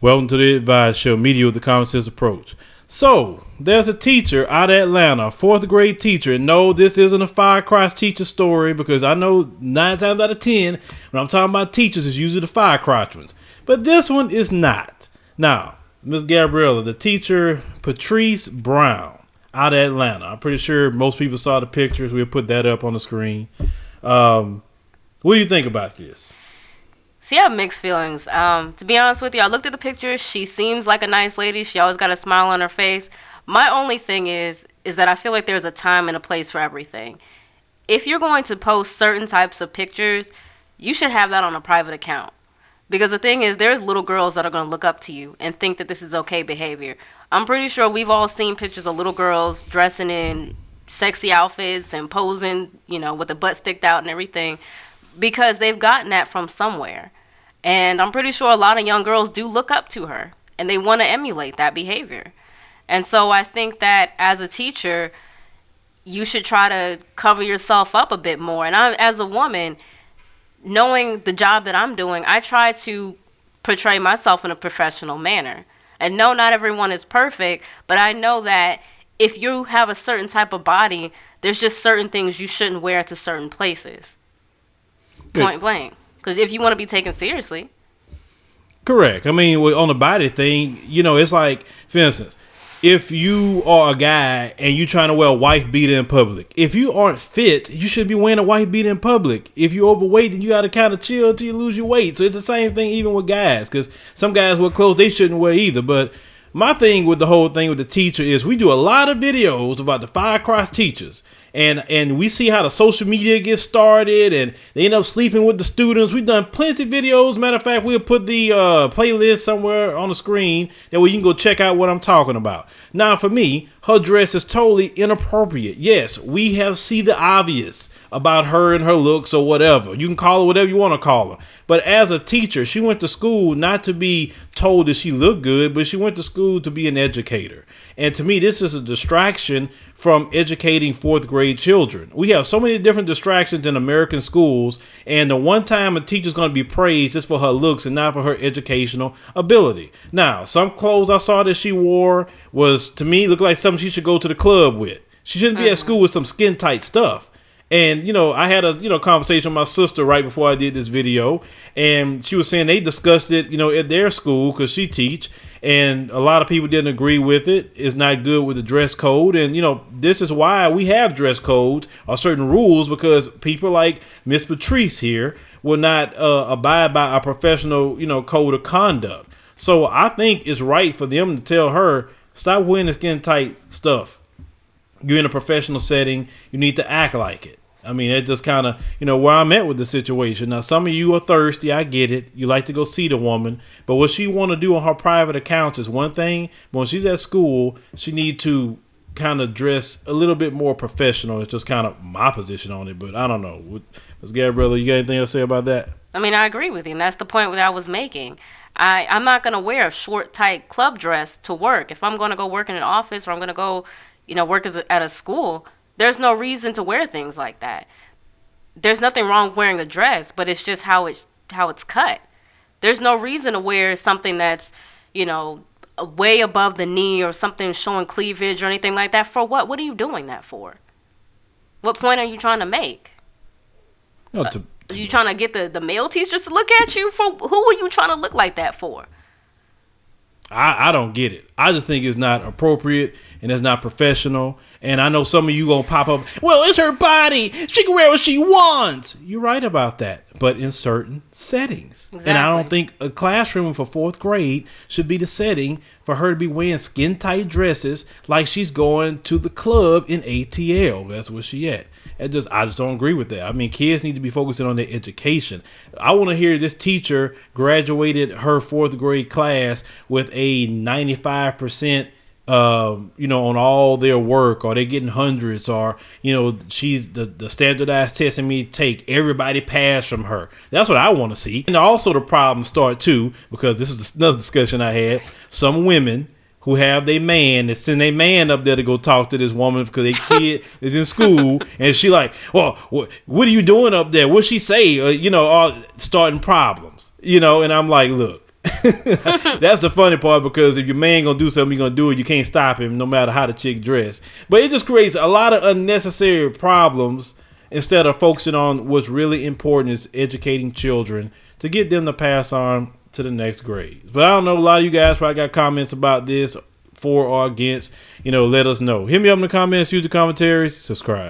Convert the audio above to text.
Welcome to the Advise Show, media with the common sense approach. So, there's a teacher out of Atlanta, a fourth grade teacher. And no, this isn't a firecrotch teacher story, because I know 9 times out of 10, when I'm talking about teachers, it's usually the firecrotch ones. But this one is not. Now, Miss Gabriella, the teacher, Patrice Brown, out of Atlanta. I'm pretty sure most people saw the pictures. We'll put that up on the screen. What do you think about this? See, I have mixed feelings. To be honest with you, I looked at the picture. She seems like a nice lady. She always got a smile on her face. My only thing is that I feel like there's a time and a place for everything. If you're going to post certain types of pictures, you should have that on a private account. Because the thing is, there's little girls that are going to look up to you and think that this is okay behavior. I'm pretty sure we've all seen pictures of little girls dressing in sexy outfits and posing, with the butt sticked out and everything, because they've gotten that from somewhere. And I'm pretty sure a lot of young girls do look up to her and they want to emulate that behavior. And so I think that as a teacher, you should try to cover yourself up a bit more. And I, as a woman, knowing the job that I'm doing, I try to portray myself in a professional manner. And no, not everyone is perfect, but I know that if you have a certain type of body, there's just certain things you shouldn't wear to certain places. Point blank. Because if you want to be taken seriously. Correct. I mean, on the body thing, it's like, for instance, if you are a guy and you're trying to wear a wife beater in public, if you aren't fit, you should be wearing a wife beater in public. If you're overweight, then you got to kind of chill until you lose your weight. So it's the same thing even with guys, because some guys wear clothes they shouldn't wear either. But my thing with the whole thing with the teacher is we do a lot of videos about the firecrotch teachers. And we see how the social media gets started and they end up sleeping with the students. We've done plenty of videos. Matter of fact, we'll put the playlist somewhere on the screen that way you can go check out what I'm talking about. Now, for me, her dress is totally inappropriate. Yes, we have seen the obvious about her and her looks or whatever. You can call her whatever you want to call her. But as a teacher, she went to school not to be told that she looked good, but she went to school to be an educator. And to me, this is a distraction from educating fourth grade children. We have so many different distractions in American schools, and the one time a teacher's going to be praised is for her looks and not for her educational ability. Now, some clothes I saw that she wore was, to me, look like something she should go to the club with. She shouldn't be at school with some skin tight stuff. And, I had a, conversation with my sister right before I did this video, and she was saying they discussed it, at their school because she teach, and a lot of people didn't agree with it. It's not good with the dress code. And, this is why we have dress codes or certain rules, because people like Miss Patrice here will not abide by a professional, code of conduct. So I think it's right for them to tell her, stop wearing the skin tight stuff. You're in a professional setting. You need to act like it. I mean, it just kind of, where I'm at with the situation. Now, some of you are thirsty. I get it. You like to go see the woman. But what she want to do on her private accounts is one thing. But when she's at school, she need to kind of dress a little bit more professional. It's just kind of my position on it. But I don't know. Ms. Gabriella, you got anything else to say about that? I mean, I agree with you. And that's the point that I was making. I'm not going to wear a short, tight club dress to work. If I'm going to go work in an office or I'm going to go, work at a school, there's no reason to wear things like that. There's nothing wrong with wearing a dress, but it's just how it's cut. There's no reason to wear something that's, way above the knee or something showing cleavage or anything like that. For what? What are you doing that for? What point are you trying to make? No, are you trying to get the male teachers to look at you? For who are you trying to look like that for? I don't get it. I just think it's not appropriate and it's not professional. And I know some of you gonna pop up, well, it's her body. She can wear what she wants. You're right about that. But in certain settings. Exactly. And I don't think a classroom for fourth grade should be the setting for her to be wearing skin tight dresses like she's going to the club in ATL. That's where she at. I just don't agree with that. I mean, kids need to be focusing on their education. I want to hear this teacher graduated her fourth grade class with a 95%, on all their work, or they're getting hundreds, or, she's the standardized testing me take. Everybody passed from her. That's what I want to see. And also the problems start too, because this is another discussion I had. Some women who have their man that send their man up there to go talk to this woman because their kid is in school, and she like, well, what are you doing up there? What'd she say? Starting problems, and I'm like, look, That's the funny part, because if your man gonna do something, you're gonna do it. You can't stop him, no matter how the chick dress. But it just creates a lot of unnecessary problems instead of focusing on what's really important, is educating children to get them to pass on to the next grades. But I don't know, a lot of you guys probably got comments about this, for or against. Let us know. Hit me up in the comments, use the commentaries, subscribe.